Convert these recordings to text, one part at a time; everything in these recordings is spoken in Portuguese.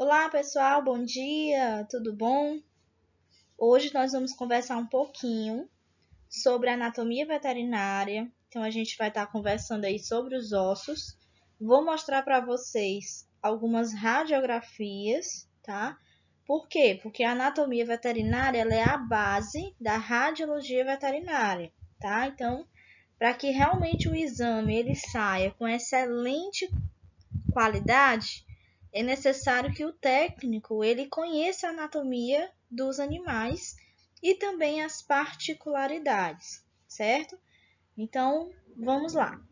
Olá, pessoal, bom dia, tudo bom? Hoje nós vamos conversar um pouquinho sobre anatomia veterinária. Então, a gente vai estar conversando aí sobre os ossos. Vou mostrar para vocês algumas radiografias, tá? Por quê? Porque a anatomia veterinária ela é a base da radiologia veterinária, tá? Então, para que realmente o exame ele saia com excelente qualidade, é necessário que o técnico ele conheça a anatomia dos animais e também as particularidades, certo? Então, vamos lá.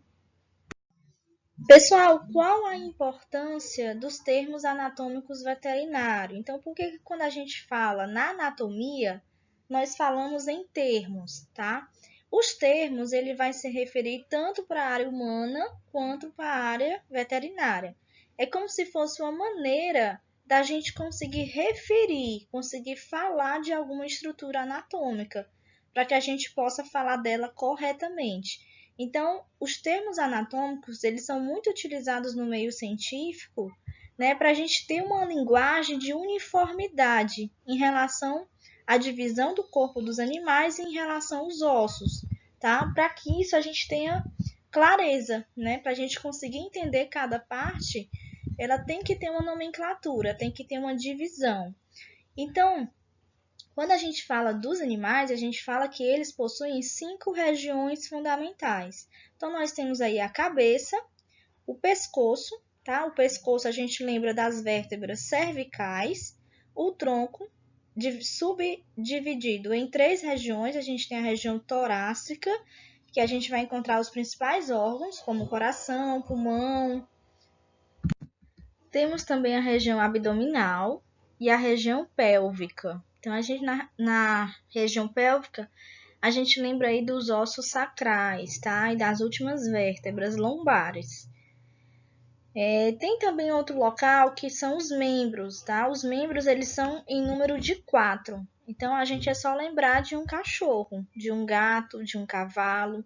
Pessoal, qual a importância dos termos anatômicos veterinários? Então, por que quando a gente fala na anatomia, nós falamos em termos, tá? Os termos, ele vai se referir tanto para a área humana quanto para a área veterinária. É como se fosse uma maneira da gente conseguir referir, conseguir falar de alguma estrutura anatômica, para que a gente possa falar dela corretamente. Então, os termos anatômicos, eles são muito utilizados no meio científico, né, para a gente ter uma linguagem de uniformidade em relação à divisão do corpo dos animais e em relação aos ossos, tá? Para que isso a gente tenha clareza, né, para a gente conseguir entender cada parte, ela tem que ter uma nomenclatura, tem que ter uma divisão. Então, quando a gente fala dos animais, a gente fala que eles possuem 5 regiões fundamentais. Então, nós temos aí a cabeça, o pescoço, tá? O pescoço a gente lembra das vértebras cervicais, o tronco, subdividido em 3 regiões. A gente tem a região torácica, que a gente vai encontrar os principais órgãos, como coração, pulmão. Temos também a região abdominal e a região pélvica. Então, a gente na região pélvica, a gente lembra aí dos ossos sacrais, tá? E das últimas vértebras lombares. Tem também outro local que são os membros, tá? Os membros, eles são em número de 4. Então, a gente é só lembrar de um cachorro, de um gato, de um cavalo,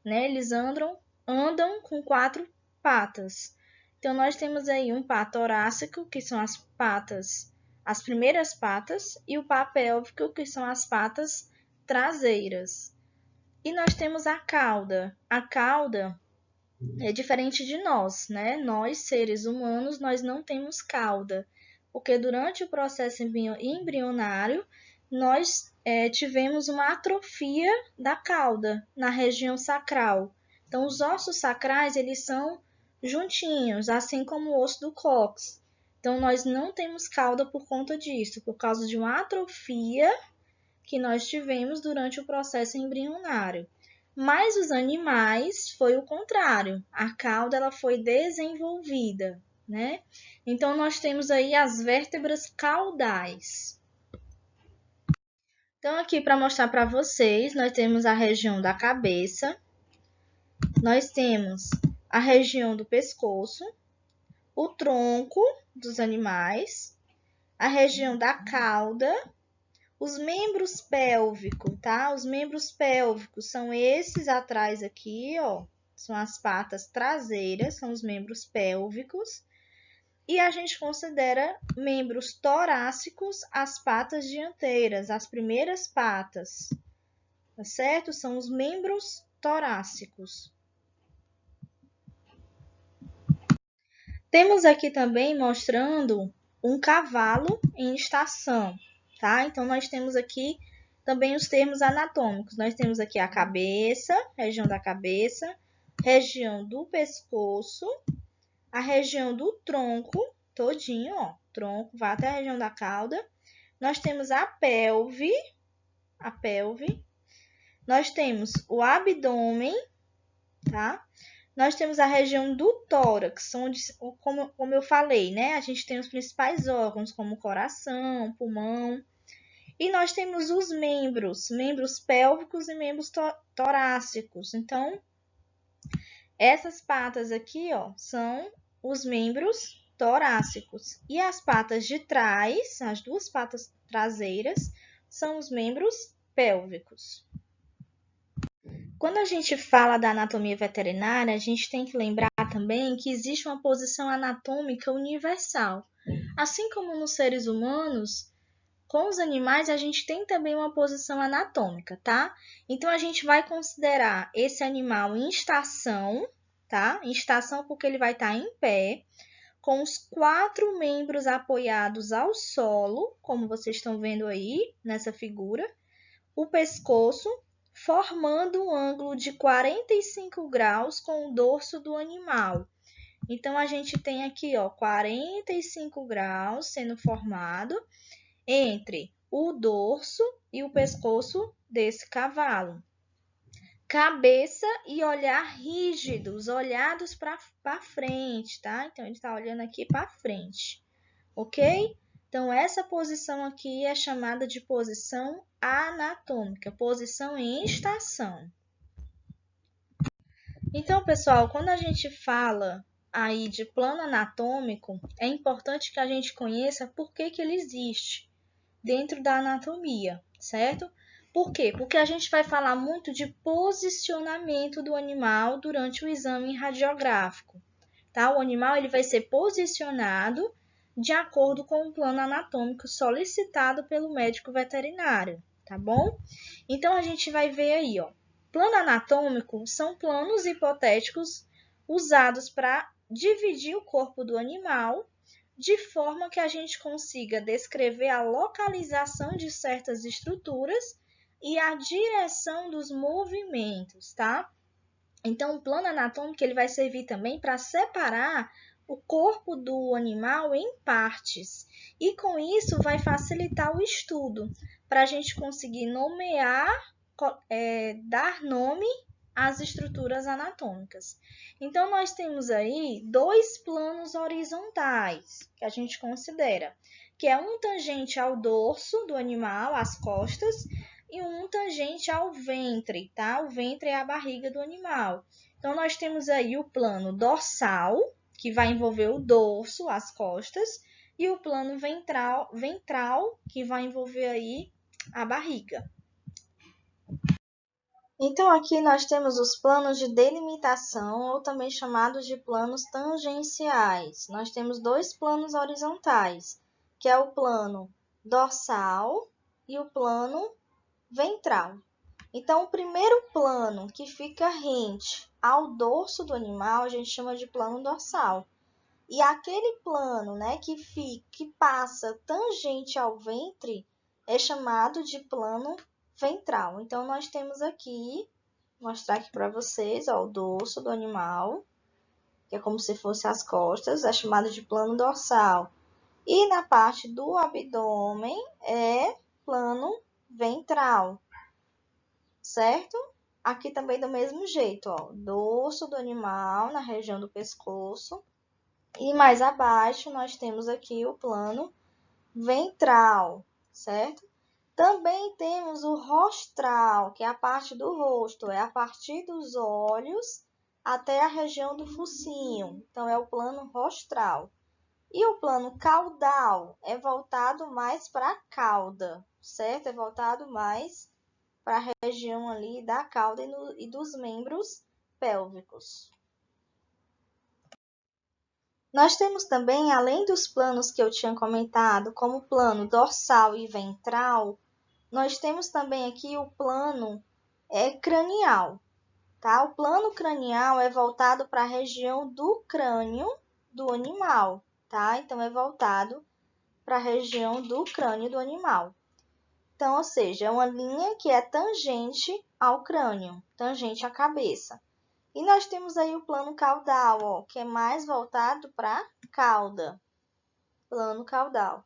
né? Eles andam com 4 patas. Então, nós temos aí um pá torácico, que são as patas, as primeiras patas, e o pá pélvico, que são as patas traseiras. E nós temos a cauda. A cauda é diferente de nós, né? Nós, seres humanos, nós não temos cauda, porque durante o processo embrionário, nós tivemos uma atrofia da cauda na região sacral. Então, os ossos sacrais, eles são juntinhos, assim como o osso do cóccix. Então, nós não temos cauda por conta disso, por causa de uma atrofia que nós tivemos durante o processo embrionário. Mas os animais foi o contrário. A cauda ela foi desenvolvida, né? Então nós temos aí as vértebras caudais. Então aqui para mostrar para vocês, nós temos a região da cabeça, nós temos a região do pescoço, o tronco dos animais, a região da cauda, os membros pélvicos, tá? Os membros pélvicos são esses atrás aqui, ó. São as patas traseiras, são os membros pélvicos. E a gente considera membros torácicos as patas dianteiras, as primeiras patas, tá certo? São os membros torácicos. Temos aqui também mostrando um cavalo em estação, tá? Então, nós temos aqui também os termos anatômicos. Nós temos aqui a cabeça, região da cabeça, região do pescoço, a região do tronco, todinho, ó, tronco, vai até a região da cauda. Nós temos a pelve. Nós temos o abdômen, tá? Nós temos a região do tórax, onde, como eu falei, né? A gente tem os principais órgãos, como coração, pulmão. E nós temos os membros pélvicos e membros torácicos. Então, essas patas aqui, ó, são os membros torácicos. E as patas de trás, as duas patas traseiras, são os membros pélvicos. Quando a gente fala da anatomia veterinária, a gente tem que lembrar também que existe uma posição anatômica universal. Assim como nos seres humanos, com os animais a gente tem também uma posição anatômica, tá? Então a gente vai considerar esse animal em estação, tá? Em estação porque ele vai estar em pé, com os 4 membros apoiados ao solo, como vocês estão vendo aí nessa figura, o pescoço formando um ângulo de 45 graus com o dorso do animal. Então a gente tem aqui, ó, 45 graus sendo formado entre o dorso e o pescoço desse cavalo. Cabeça e olhar rígidos, olhados para frente, tá? Então, ele está olhando aqui para frente, ok? Então, essa posição aqui é chamada de posição anatômica, posição em estação. Então, pessoal, quando a gente fala aí de plano anatômico, é importante que a gente conheça por que ele existe dentro da anatomia, certo? Por quê? Porque a gente vai falar muito de posicionamento do animal durante o exame radiográfico, tá? O animal ele vai ser posicionado de acordo com o plano anatômico solicitado pelo médico veterinário, tá bom? Então a gente vai ver aí, ó. Plano anatômico são planos hipotéticos usados para dividir o corpo do animal de forma que a gente consiga descrever a localização de certas estruturas e a direção dos movimentos, tá? Então, o plano anatômico ele vai servir também para separar o corpo do animal em partes. E com isso vai facilitar o estudo, para a gente conseguir nomear, dar nome às estruturas anatômicas. Então, nós temos aí 2 planos horizontais que a gente considera, que é um tangente ao dorso do animal, às costas, e um tangente ao ventre, tá? O ventre é a barriga do animal. Então, nós temos aí o plano dorsal, que vai envolver o dorso, as costas, e o plano ventral, que vai envolver aí a barriga. Então, aqui nós temos os planos de delimitação, ou também chamados de planos tangenciais. Nós temos 2 planos horizontais, que é o plano dorsal e o plano ventral. Então, o primeiro plano que fica rente ao dorso do animal, a gente chama de plano dorsal. E aquele plano, né, que passa tangente ao ventre é chamado de plano ventral. Então, nós temos aqui, vou mostrar aqui para vocês, ó, o dorso do animal, que é como se fosse as costas, é chamado de plano dorsal. E na parte do abdômen é plano ventral, certo? Aqui também do mesmo jeito, ó, dorso do animal na região do pescoço. E mais abaixo nós temos aqui o plano ventral, certo? Também temos o rostral, que é a parte do rosto, é a partir dos olhos até a região do focinho. Então, é o plano rostral. E o plano caudal é voltado mais para a cauda, certo? É voltado mais para a região ali da cauda e dos membros pélvicos. Nós temos também, além dos planos que eu tinha comentado, como o plano dorsal e ventral, nós temos também aqui o plano cranial, tá? O plano cranial é voltado para a região do crânio do animal, tá? Então, é voltado para a região do crânio do animal. Então, ou seja, é uma linha que é tangente ao crânio, tangente à cabeça. E nós temos aí o plano caudal, ó, que é mais voltado para a cauda. Plano caudal.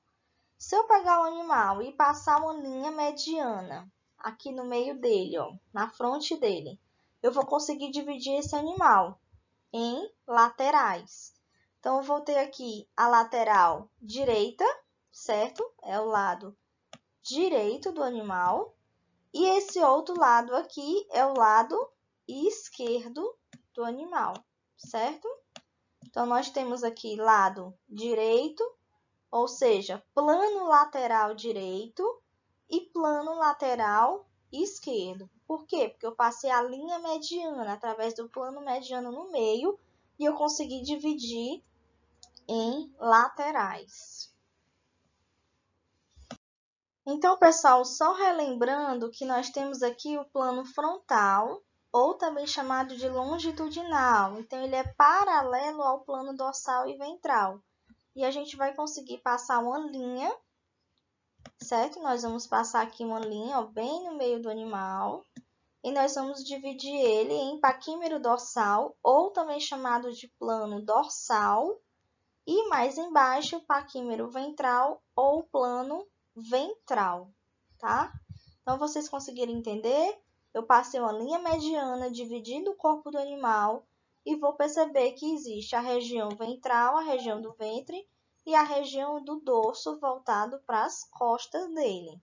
Se eu pegar o animal e passar uma linha mediana aqui no meio dele, ó, na fronte dele, eu vou conseguir dividir esse animal em laterais. Então, eu vou ter aqui a lateral direita, certo? É o lado direito do animal. E esse outro lado aqui é o lado esquerdo do animal, certo? Então, nós temos aqui lado direito, ou seja, plano lateral direito e plano lateral esquerdo. Por quê? Porque eu passei a linha mediana através do plano mediano no meio e eu consegui dividir em laterais. Então, pessoal, só relembrando que nós temos aqui o plano frontal, ou também chamado de longitudinal. Então, ele é paralelo ao plano dorsal e ventral. E a gente vai conseguir passar uma linha, certo? Nós vamos passar aqui uma linha, ó, bem no meio do animal. E nós vamos dividir ele em paquímero dorsal, ou também chamado de plano dorsal, e mais embaixo, paquímero ventral ou plano ventral, tá? Então, vocês conseguiram entender? Eu passei uma linha mediana dividindo o corpo do animal e vou perceber que existe a região ventral, a região do ventre e a região do dorso voltado para as costas dele.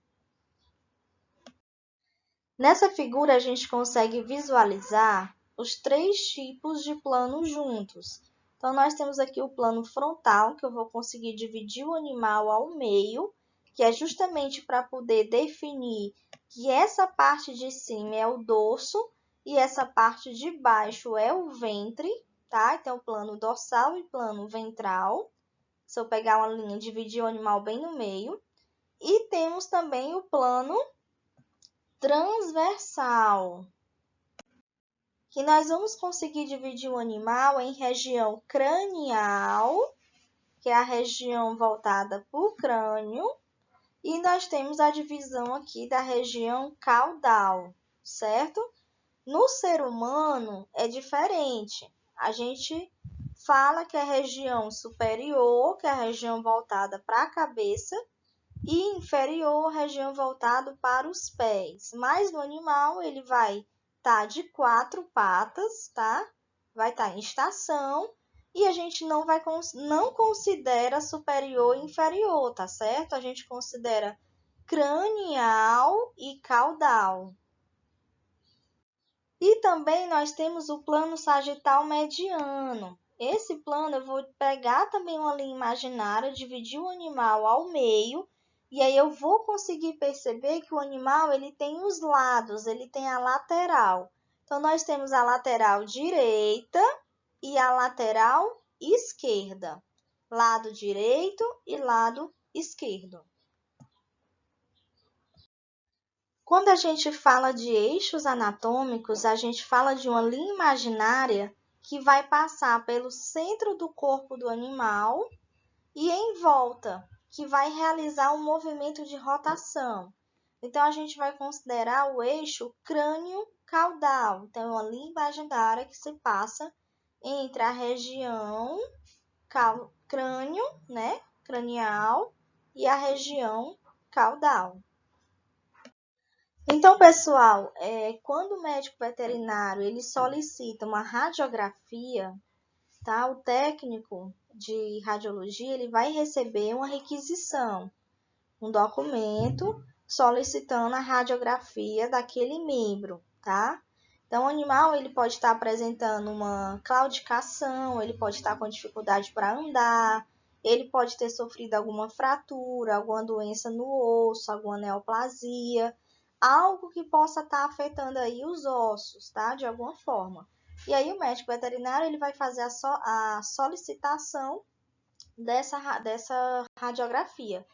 Nessa figura, a gente consegue visualizar os três tipos de plano juntos. Então, nós temos aqui o plano frontal, que eu vou conseguir dividir o animal ao meio, que é justamente para poder definir que essa parte de cima é o dorso e essa parte de baixo é o ventre, tá? Então, plano dorsal e plano ventral. Se eu pegar uma linha e dividir o animal bem no meio. E temos também o plano transversal, que nós vamos conseguir dividir o animal em região cranial, que é a região voltada para o crânio, e nós temos a divisão aqui da região caudal, certo? No ser humano é diferente. A gente fala que é a região superior, que é a região voltada para a cabeça, e inferior, região voltada para os pés. Mas no animal ele vai estar de 4 patas, tá? Vai estar em estação e a gente não considera superior e inferior, tá certo? A gente considera cranial e caudal. E também nós temos o plano sagital mediano. Esse plano eu vou pegar também uma linha imaginária, dividir o animal ao meio, e aí eu vou conseguir perceber que o animal ele tem os lados, ele tem a lateral. Então, nós temos a lateral direita e a lateral esquerda. Lado direito e lado esquerdo. Quando a gente fala de eixos anatômicos, a gente fala de uma linha imaginária que vai passar pelo centro do corpo do animal e em volta, que vai realizar um movimento de rotação. Então, a gente vai considerar o eixo crânio-caudal. Então, é uma linha imaginária que se passa entre a região crânio, né, cranial, e a região caudal. Então, pessoal, quando o médico veterinário ele solicita uma radiografia, tá? O técnico de radiologia ele vai receber uma requisição, um documento solicitando a radiografia daquele membro, tá? Então, o animal ele pode estar apresentando uma claudicação, ele pode estar com dificuldade para andar, ele pode ter sofrido alguma fratura, alguma doença no osso, alguma neoplasia, algo que possa estar afetando aí os ossos, tá? De alguma forma. E aí o médico veterinário ele vai fazer a solicitação dessa radiografia.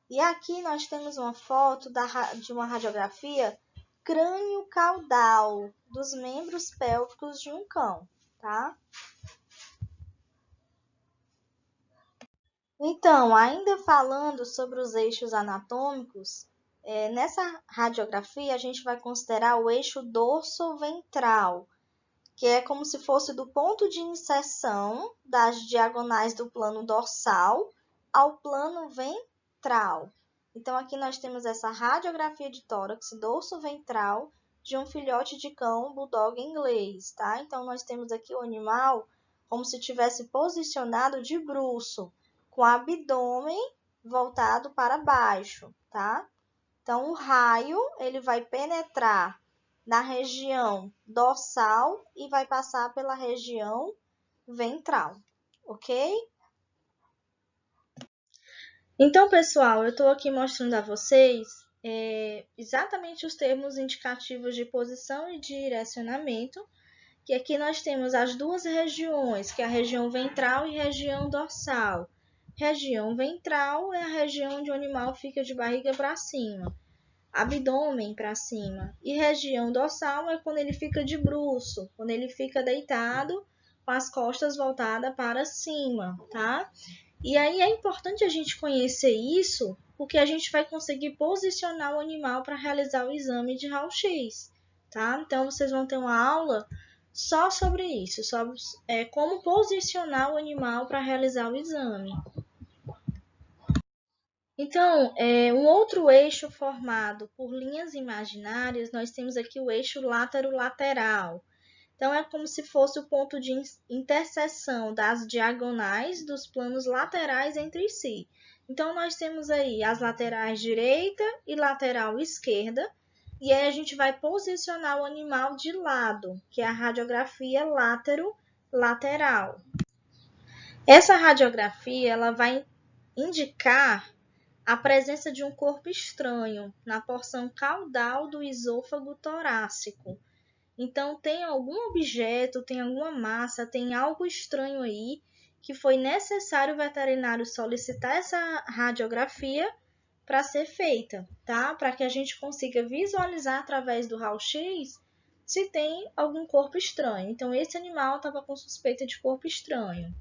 E aqui nós temos uma foto de uma radiografia crânio-caudal dos membros pélvicos de um cão, tá? Então, ainda falando sobre os eixos anatômicos, nessa radiografia a gente vai considerar o eixo dorso-ventral, que é como se fosse do ponto de inserção das diagonais do plano dorsal ao plano ventral. Então, aqui nós temos essa radiografia de tórax dorso-ventral de um filhote de cão bulldog inglês, tá? Então, nós temos aqui o animal como se tivesse posicionado de bruço, com o abdômen voltado para baixo, tá? Então, o raio, ele vai penetrar na região dorsal e vai passar pela região ventral, ok? Então, pessoal, eu estou aqui mostrando a vocês exatamente os termos indicativos de posição e direcionamento, que aqui nós temos as duas regiões, que é a região ventral e região dorsal. Região ventral é a região onde o animal fica de barriga para cima, abdômen para cima. E região dorsal é quando ele fica de bruço, quando ele fica deitado com as costas voltadas para cima, tá? E aí é importante a gente conhecer isso, porque a gente vai conseguir posicionar o animal para realizar o exame de raio-x, tá? Então vocês vão ter uma aula só sobre isso, sobre como posicionar o animal para realizar o exame. Então, um outro eixo formado por linhas imaginárias, nós temos aqui o eixo látero-lateral. Então, é como se fosse o ponto de interseção das diagonais dos planos laterais entre si. Então, nós temos aí as laterais direita e lateral esquerda, e aí a gente vai posicionar o animal de lado, que é a radiografia látero-lateral. Essa radiografia ela vai indicar a presença de um corpo estranho na porção caudal do esôfago torácico. Então, tem algum objeto, tem alguma massa, tem algo estranho aí que foi necessário o veterinário solicitar essa radiografia para ser feita, tá? Para que a gente consiga visualizar através do raio-x se tem algum corpo estranho. Então, esse animal estava com suspeita de corpo estranho.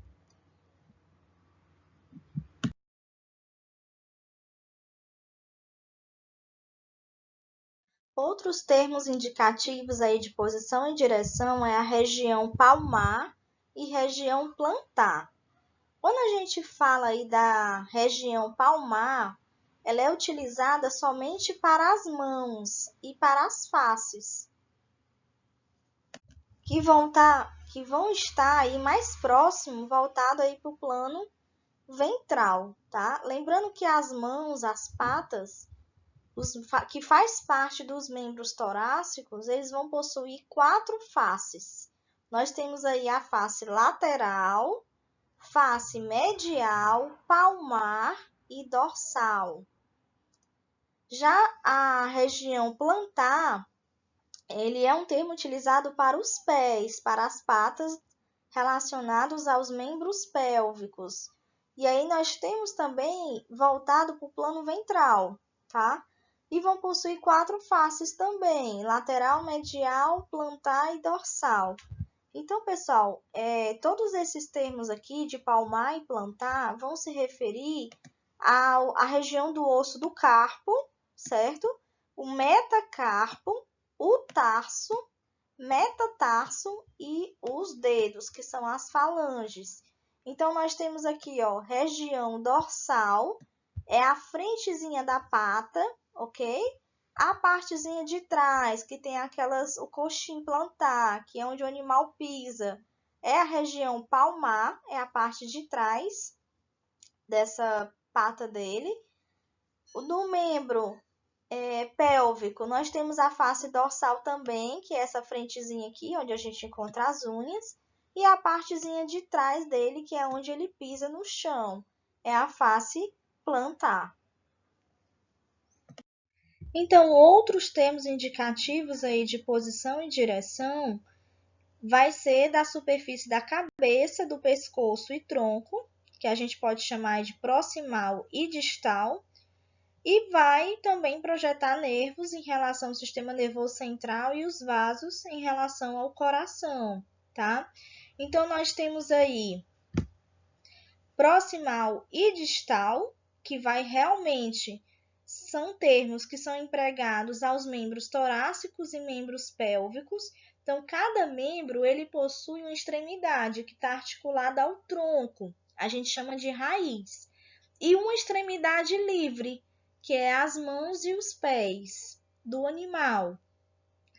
Outros termos indicativos aí de posição e direção é a região palmar e região plantar. Quando a gente fala aí da região palmar, ela é utilizada somente para as mãos e para as faces, que vão estar aí mais próximo, voltado aí para o plano ventral, tá? Lembrando que as mãos, as patas, que faz parte dos membros torácicos, eles vão possuir 4 faces. Nós temos aí a face lateral, face medial, palmar e dorsal. Já a região plantar, ele é um termo utilizado para os pés, para as patas relacionados aos membros pélvicos. E aí nós temos também voltado para o plano ventral, tá? E vão possuir 4 faces também, lateral, medial, plantar e dorsal. Então, pessoal, todos esses termos aqui de palmar e plantar vão se referir à região do osso do carpo, certo? O metacarpo, o tarso, metatarso e os dedos, que são as falanges. Então, nós temos aqui, ó, região dorsal, é a frentezinha da pata, ok? A partezinha de trás, que tem o coxim plantar, que é onde o animal pisa, é a região palmar, é a parte de trás dessa pata dele. No membro pélvico, nós temos a face dorsal também, que é essa frentezinha aqui, onde a gente encontra as unhas, e a partezinha de trás dele, que é onde ele pisa no chão, é a face plantar. Então, outros termos indicativos aí de posição e direção vai ser da superfície da cabeça, do pescoço e tronco, que a gente pode chamar de proximal e distal, e vai também projetar nervos em relação ao sistema nervoso central e os vasos em relação ao coração, tá? Então, nós temos aí proximal e distal, que vai realmente são termos que são empregados aos membros torácicos e membros pélvicos. Então, cada membro ele possui uma extremidade que está articulada ao tronco, a gente chama de raiz, e uma extremidade livre, que é as mãos e os pés do animal.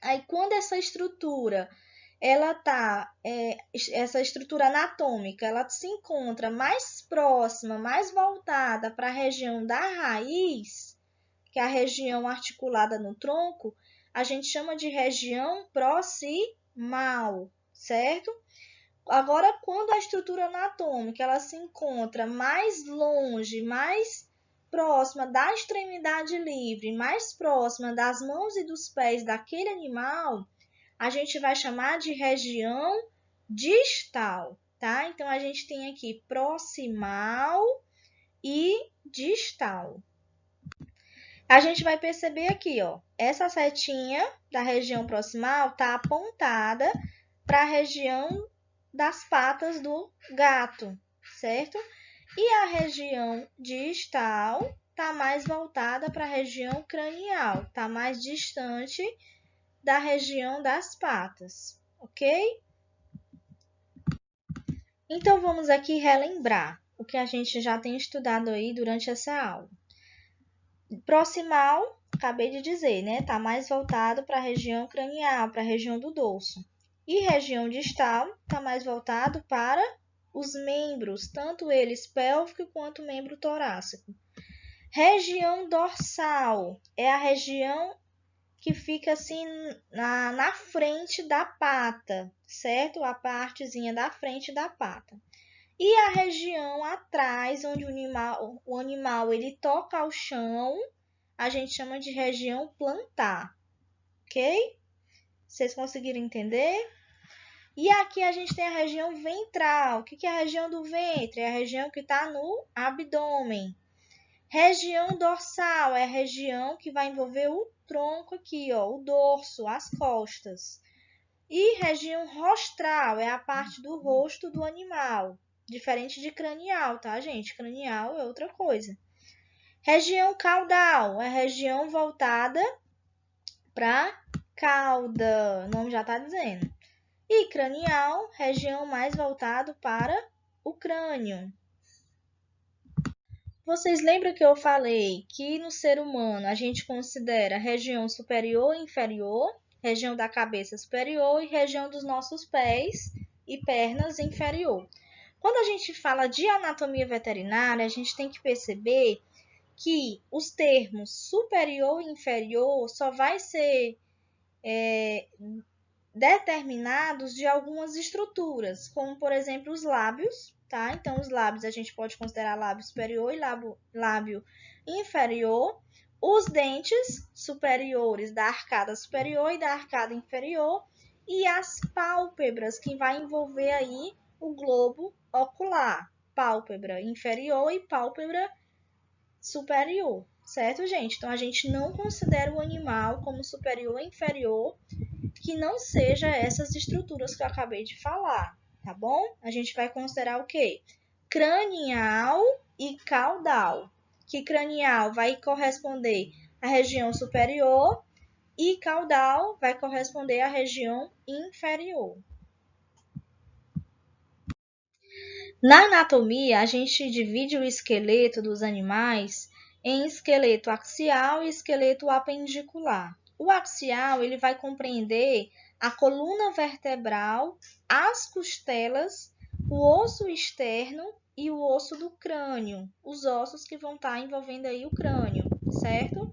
Aí, quando essa estrutura essa estrutura anatômica, ela se encontra mais próxima, mais voltada para a região da raiz, que é a região articulada no tronco, a gente chama de região proximal, certo? Agora, quando a estrutura anatômica ela se encontra mais longe, mais próxima da extremidade livre, mais próxima das mãos e dos pés daquele animal, a gente vai chamar de região distal, tá? Então, a gente tem aqui proximal, e distal. A gente vai perceber aqui, ó, essa setinha da região proximal está apontada para a região das patas do gato, certo? E a região distal está mais voltada para a região cranial, está mais distante da região das patas, ok? Então, vamos aqui relembrar o que a gente já tem estudado aí durante essa aula. Proximal, acabei de dizer, né? Está mais voltado para a região cranial, para a região do dorso. E região distal está mais voltado para os membros, tanto eles pélvico quanto membro torácico. Região dorsal é a região que fica assim na frente da pata, certo? A partezinha da frente da pata. E a região atrás, onde o animal ele toca ao chão, a gente chama de região plantar, ok? Vocês conseguiram entender? E aqui a gente tem a região ventral. O que é a região do ventre? É a região que está no abdômen. Região dorsal é a região que vai envolver o tronco aqui, ó, o dorso, as costas. E região rostral é a parte do rosto do animal. Diferente de cranial, tá, gente? Cranial é outra coisa. Região caudal é a região voltada para cauda, o nome já está dizendo. E cranial, região mais voltada para o crânio. Vocês lembram que eu falei que no ser humano a gente considera região superior e inferior, região da cabeça superior e região dos nossos pés e pernas inferior. Quando a gente fala de anatomia veterinária, a gente tem que perceber que os termos superior e inferior só vai ser determinados de algumas estruturas, como por exemplo os lábios, tá? Então os lábios a gente pode considerar lábio superior e lábio inferior, os dentes superiores da arcada superior e da arcada inferior e as pálpebras, que vai envolver aí o globo ocular, pálpebra inferior e pálpebra superior, certo, gente? Então a gente não considera o animal como superior ou inferior que não seja essas estruturas que eu acabei de falar, tá bom? A gente vai considerar o quê? Cranial e caudal. Que cranial vai corresponder à região superior e caudal vai corresponder à região inferior. Na anatomia, a gente divide o esqueleto dos animais em esqueleto axial e esqueleto apendicular. O axial ele vai compreender a coluna vertebral, as costelas, o osso externo e o osso do crânio, os ossos que vão estar envolvendo aí o crânio, certo?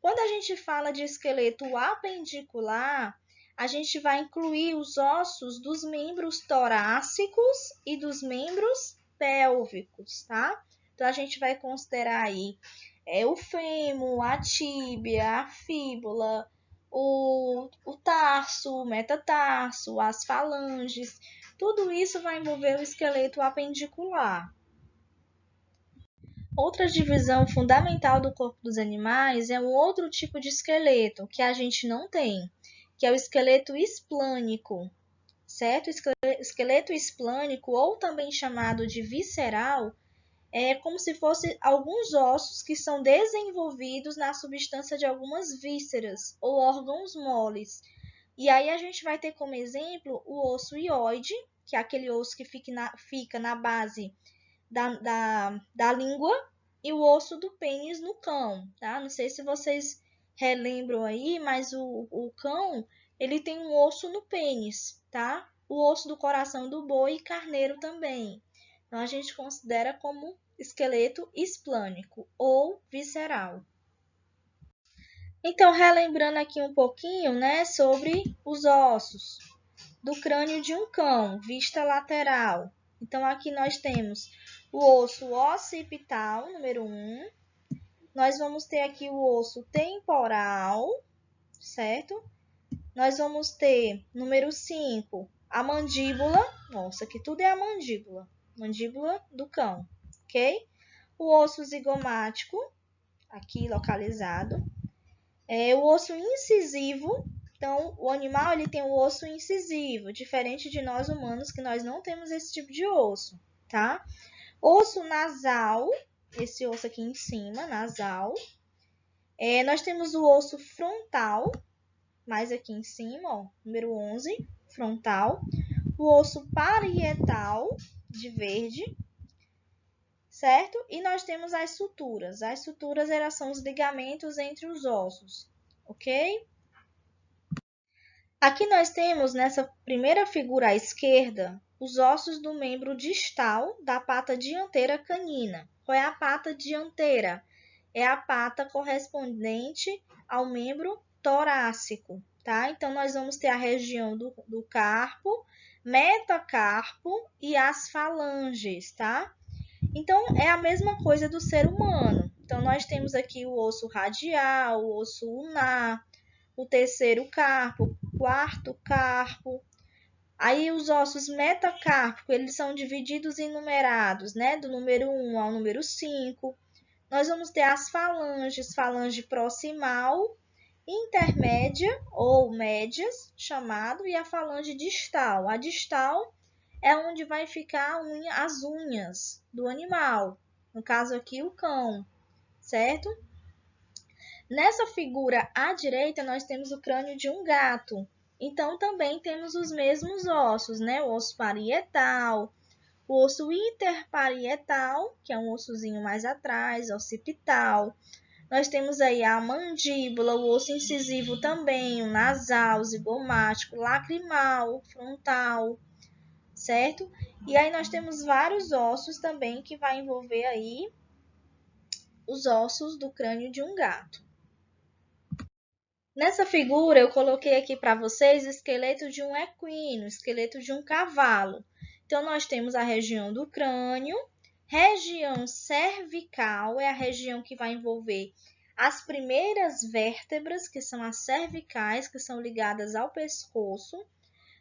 Quando a gente fala de esqueleto apendicular, a gente vai incluir os ossos dos membros torácicos e dos membros pélvicos, tá? Então, a gente vai considerar aí o fêmur, a tíbia, a fíbula, o tarso, o metatarso, as falanges. Tudo isso vai envolver o esqueleto apendicular. Outra divisão fundamental do corpo dos animais é um outro tipo de esqueleto que a gente não tem, que é o esqueleto esplânico, certo? Esqueleto esplânico, ou também chamado de visceral, é como se fosse alguns ossos que são desenvolvidos na substância de algumas vísceras ou órgãos moles. E aí a gente vai ter como exemplo o osso hioide, que é aquele osso que fica na base da língua, e o osso do pênis no cão, tá? Não sei se vocês relembram aí, mas o cão, ele tem um osso no pênis, tá? O osso do coração do boi e carneiro também. Então, a gente considera como esqueleto esplânico ou visceral. Então, relembrando aqui um pouquinho, né, sobre os ossos do crânio de um cão, vista lateral. Então, aqui nós temos o osso occipital, número 1. Nós vamos ter aqui o osso temporal, certo? Nós vamos ter, número 5, a mandíbula. Nossa, aqui tudo é a mandíbula. Mandíbula do cão, ok? o osso zigomático, aqui localizado, o osso incisivo. Então, o animal ele tem o osso incisivo, diferente de nós humanos, que nós não temos esse tipo de osso, tá? Osso nasal, esse osso aqui em cima, nasal. Nós temos o osso frontal, mais aqui em cima, ó, número 11, frontal. O osso parietal, de verde, certo? E nós temos as suturas. As suturas elas são os ligamentos entre os ossos, ok? Aqui nós temos, nessa primeira figura à esquerda, os ossos do membro distal da pata dianteira canina. Qual é a pata dianteira? É a pata correspondente ao membro torácico, tá? Então, nós vamos ter a região do carpo, metacarpo e as falanges, tá? Então, é a mesma coisa do ser humano. Então, nós temos aqui o osso radial, o osso ulnar, o terceiro carpo, o quarto carpo. Aí os ossos metacárpicos, eles são divididos em numerados, né? Do número 1 ao número 5. Nós vamos ter as falanges, falange proximal, intermédia ou médias, chamado, e a falange distal. A distal é onde vai ficar as unhas do animal, no caso aqui o cão, certo? Nessa figura à direita, nós temos o crânio de um gato. Então, também temos os mesmos ossos, né? O osso parietal, o osso interparietal, que é um ossozinho mais atrás, occipital. Nós temos aí a mandíbula, o osso incisivo também, o nasal, o zigomático, lacrimal, frontal, certo? E aí nós temos vários ossos também que vai envolver aí os ossos do crânio de um gato. Nessa figura, eu coloquei aqui para vocês o esqueleto de um equino, o esqueleto de um cavalo. Então, nós temos a região do crânio, região cervical, é a região que vai envolver as primeiras vértebras, que são as cervicais, que são ligadas ao pescoço.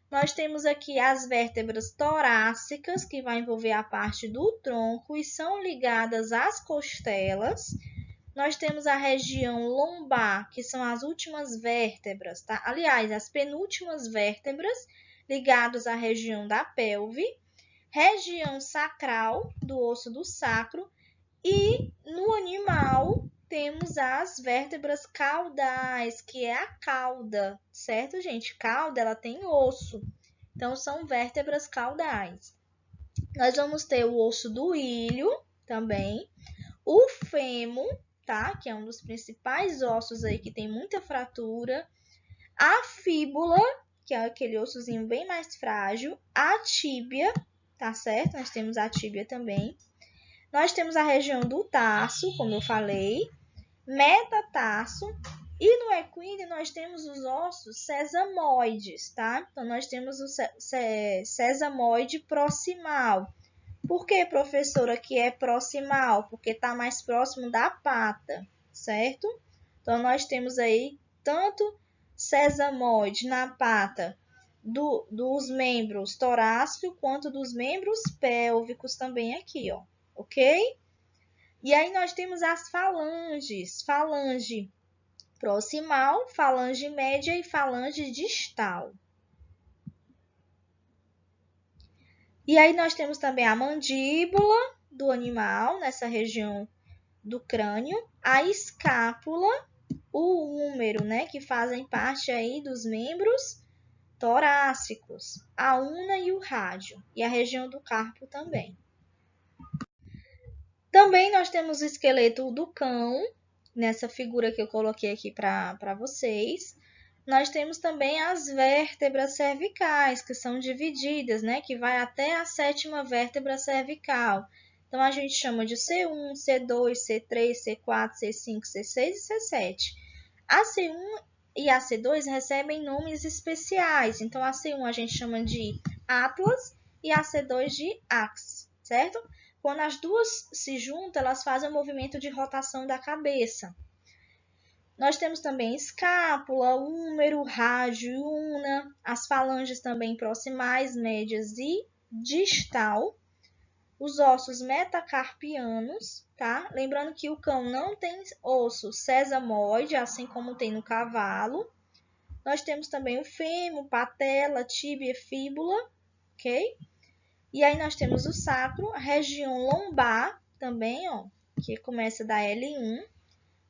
Nós temos aqui as vértebras torácicas, que vai envolver a parte do tronco e são ligadas às costelas. Nós temos a região lombar, que são as últimas vértebras, tá? Aliás, as penúltimas vértebras ligadas à região da pelve, região sacral, do osso do sacro, e no animal temos as vértebras caudais, que é a cauda, certo, gente? Cauda, ela tem osso, então são vértebras caudais. Nós vamos ter o osso do ilho também, o fêmur, tá? Que é um dos principais ossos aí que tem muita fratura. A fíbula, que é aquele ossozinho bem mais frágil. A tíbia, tá certo? Nós temos a tíbia também. Nós temos a região do tarso, como eu falei. Metatarso. E no equino nós temos os ossos sesamoides, tá? Então, nós temos o sesamoide proximal. Por que, professora, que é proximal? Porque está mais próximo da pata, certo? Então, nós temos aí tanto sesamoide na pata dos membros torácicos quanto dos membros pélvicos também aqui, ó, ok? E aí nós temos as falanges, falange proximal, falange média e falange distal. E aí nós temos também a mandíbula do animal, nessa região do crânio, a escápula, o húmero, né, que fazem parte aí dos membros torácicos, a una e o rádio, e a região do carpo também. Também nós temos o esqueleto do cão, nessa figura que eu coloquei aqui para vocês. Nós temos também as vértebras cervicais, que são divididas, né? Que vai até a 7ª vértebra cervical. Então, a gente chama de C1, C2, C3, C4, C5, C6 e C7. A C1 e a C2 recebem nomes especiais. Então, a C1 a gente chama de Atlas e a C2 de Axis, certo? Quando as duas se juntam, elas fazem o movimento de rotação da cabeça. Nós temos também escápula, húmero, rádio e una, as falanges também proximais, médias e distal. os ossos metacarpianos, tá? Lembrando que o cão não tem osso sesamoide, assim como tem no cavalo. Nós temos também o fêmur, patela, tíbia, fíbula, ok? E aí nós temos o sacro, a região lombar também, ó, que começa da L1.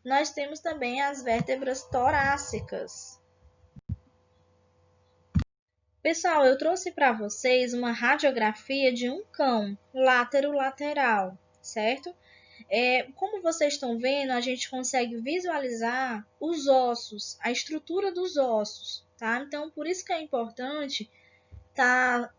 Nós temos também as vértebras torácicas. Pessoal, eu trouxe para vocês uma radiografia de um cão látero-lateral, certo? Como vocês estão vendo, a gente consegue visualizar os ossos, a estrutura dos ossos, tá? Então, por isso que é importante estar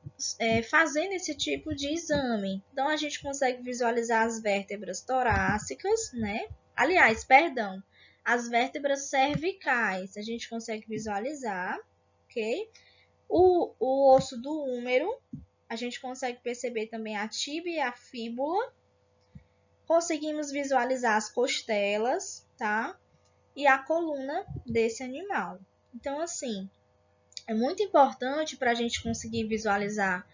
fazendo esse tipo de exame. Então, a gente consegue visualizar as vértebras torácicas, né? Aliás, perdão, as vértebras cervicais, a gente consegue visualizar, ok? O osso do úmero, a gente consegue perceber também a tíbia e a fíbula. Conseguimos visualizar as costelas, tá? E a coluna desse animal. Então, assim, é muito importante para a gente conseguir visualizar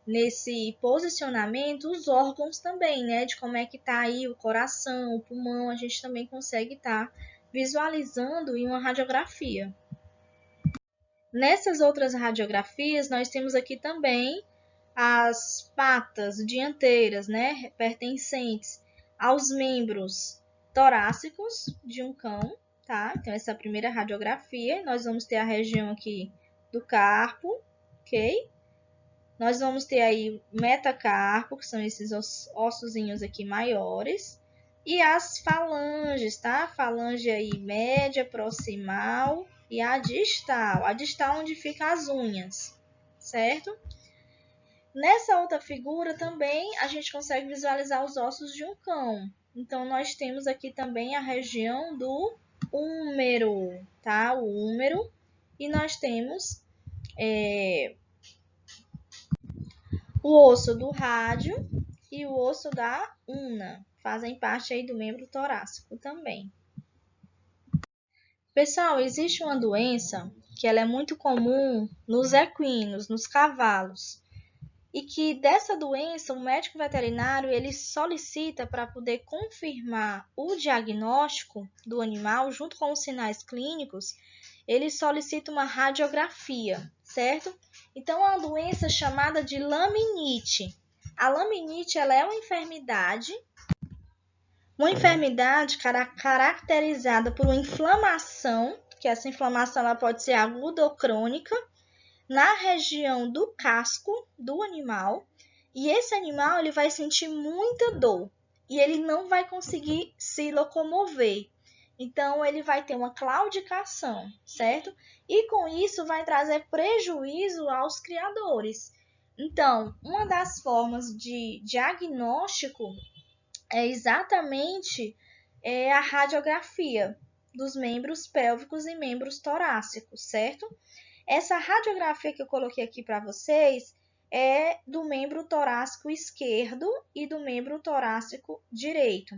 nesse posicionamento os órgãos também, né? De como é que tá aí o coração, o pulmão, a gente também consegue estar visualizando em uma radiografia. Nessas outras radiografias, nós temos aqui também as patas dianteiras, né? Pertencentes aos membros torácicos de um cão, tá? Então, essa é a primeira radiografia. Nós vamos ter a região aqui do carpo, ok? Nós vamos ter aí o metacarpo, que são esses ossozinhos aqui maiores. E as falanges, tá? Falange aí média, proximal e a distal. A distal onde fica as unhas, certo? Nessa outra figura também a gente consegue visualizar os ossos de um cão. Então, nós temos aqui também a região do úmero, tá? O úmero. E nós temos o osso do rádio e o osso da una. Fazem parte aí do membro torácico também. Pessoal, existe uma doença que ela é muito comum nos equinos, nos cavalos. E que dessa doença o médico veterinário ele solicita para poder confirmar o diagnóstico do animal junto com os sinais clínicos, ele solicita uma radiografia, certo? Então é uma doença chamada de laminite. A laminite ela é uma enfermidade caracterizada por uma inflamação, que essa inflamação ela pode ser aguda ou crônica, na região do casco do animal, e esse animal ele vai sentir muita dor e ele não vai conseguir se locomover. Então ele vai ter uma claudicação, certo? E com isso vai trazer prejuízo aos criadores. Então, uma das formas de diagnóstico é exatamente a radiografia dos membros pélvicos e membros torácicos, certo? Essa radiografia que eu coloquei aqui para vocês é do membro torácico esquerdo e do membro torácico direito.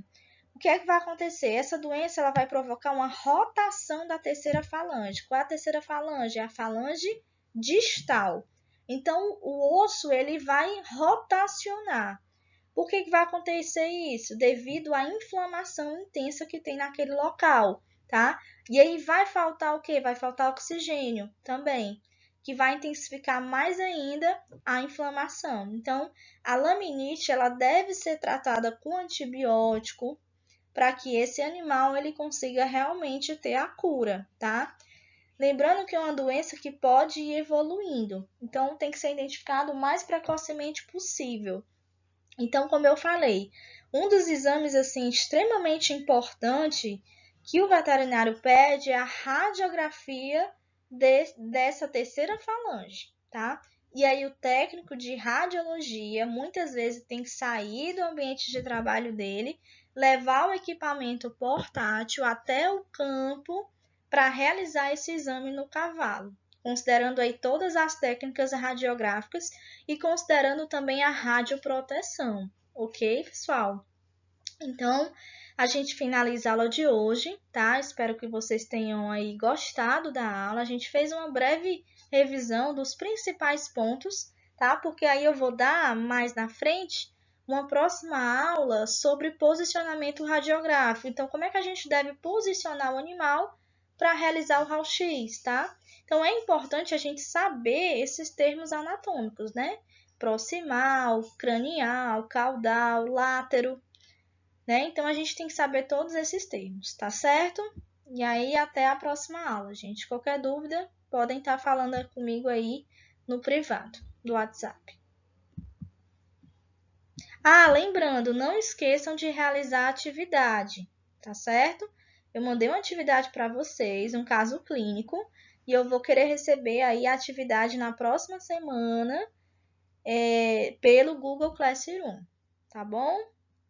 O que é que vai acontecer? Essa doença ela vai provocar uma rotação da terceira falange. Qual é a terceira falange? É a falange distal. Então, o osso ele vai rotacionar. Por que vai acontecer isso? Devido à inflamação intensa que tem naquele local, tá? E aí vai faltar o quê? Vai faltar oxigênio também, que vai intensificar mais ainda a inflamação. Então, a laminite, ela deve ser tratada com antibiótico para que esse animal ele consiga realmente ter a cura, tá? Lembrando que é uma doença que pode ir evoluindo, então tem que ser identificado o mais precocemente possível. Então, como eu falei, um dos exames assim extremamente importante que o veterinário pede é a radiografia dessa terceira falange, tá? E aí o técnico de radiologia muitas vezes tem que sair do ambiente de trabalho dele, levar o equipamento portátil até o campo para realizar esse exame no cavalo, considerando aí todas as técnicas radiográficas e considerando também a radioproteção, ok, pessoal? Então, a gente finaliza a aula de hoje, tá? Espero que vocês tenham aí gostado da aula. A gente fez uma breve revisão dos principais pontos, tá? Porque aí eu vou dar mais na frente uma próxima aula sobre posicionamento radiográfico. Então, como é que a gente deve posicionar o animal para realizar o raio-x, tá? Então, é importante a gente saber esses termos anatômicos, né? Proximal, cranial, caudal, látero, né? Então, a gente tem que saber todos esses termos, tá certo? E aí, até a próxima aula, gente. Qualquer dúvida, podem estar falando comigo aí no privado do WhatsApp. Lembrando, não esqueçam de realizar a atividade, tá certo? Eu mandei uma atividade para vocês, um caso clínico, e eu vou querer receber aí a atividade na próxima semana pelo Google Classroom, tá bom?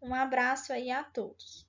Um abraço aí a todos.